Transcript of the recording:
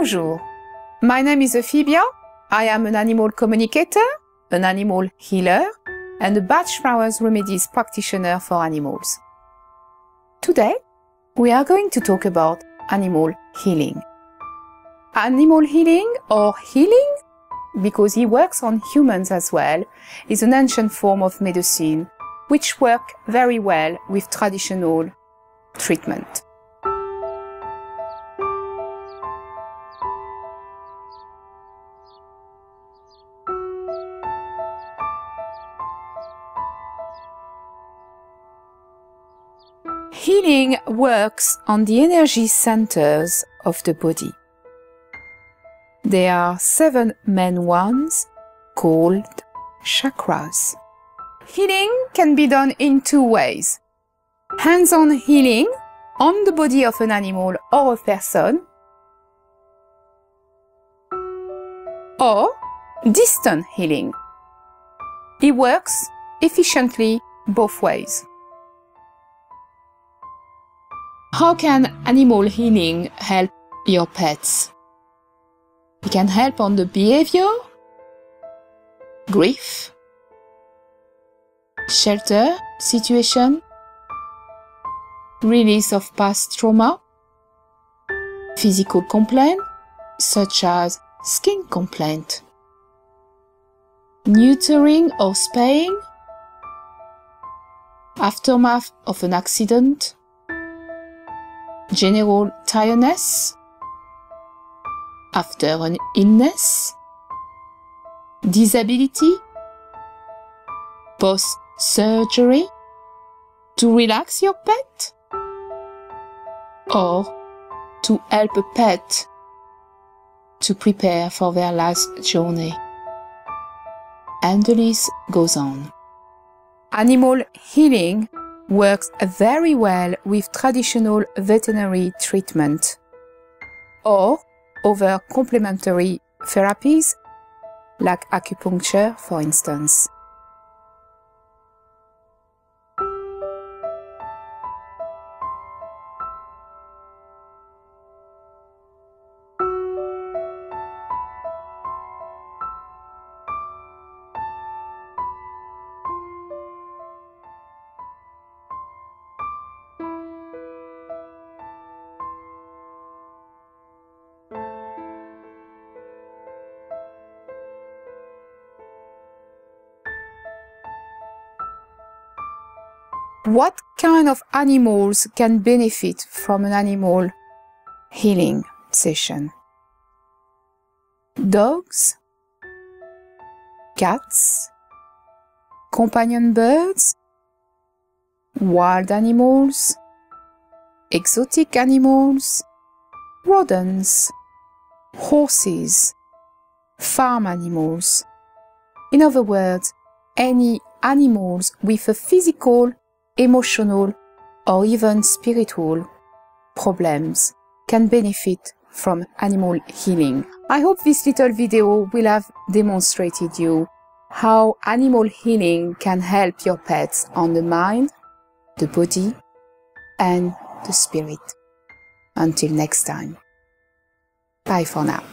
Bonjour, my name is Oephebia. I am an animal communicator, an animal healer, and a Bach Flowers remedies practitioner for animals. Today, we are going to talk about animal healing. Animal healing, or healing, because it works on humans as well, is an ancient form of medicine which works very well with traditional treatment. Healing works on the energy centers of the body. There are 7 main ones called chakras. Healing can be done in 2 ways. Hands-on healing on the body of an animal or a person, or distant healing. It works efficiently both ways. How can animal healing help your pets? It can help on the behavior, grief, shelter situation, release of past trauma, physical complaint such as skin complaint, neutering or spaying, aftermath of an accident, general tiredness after an illness, disability, post-surgery, to relax your pet, or to help a pet to prepare for their last journey. And the list goes on. Animal healing works very well with traditional veterinary treatment or other complementary therapies like acupuncture, for instance. What kind of animals can benefit from an animal healing session? Dogs, cats, companion birds, wild animals, exotic animals, rodents, horses, farm animals. In other words, any animals with a physical, emotional, or even spiritual problems can benefit from animal healing. I hope this little video will have demonstrated you how animal healing can help your pets on the mind, the body, and the spirit. Until next time. Bye for now.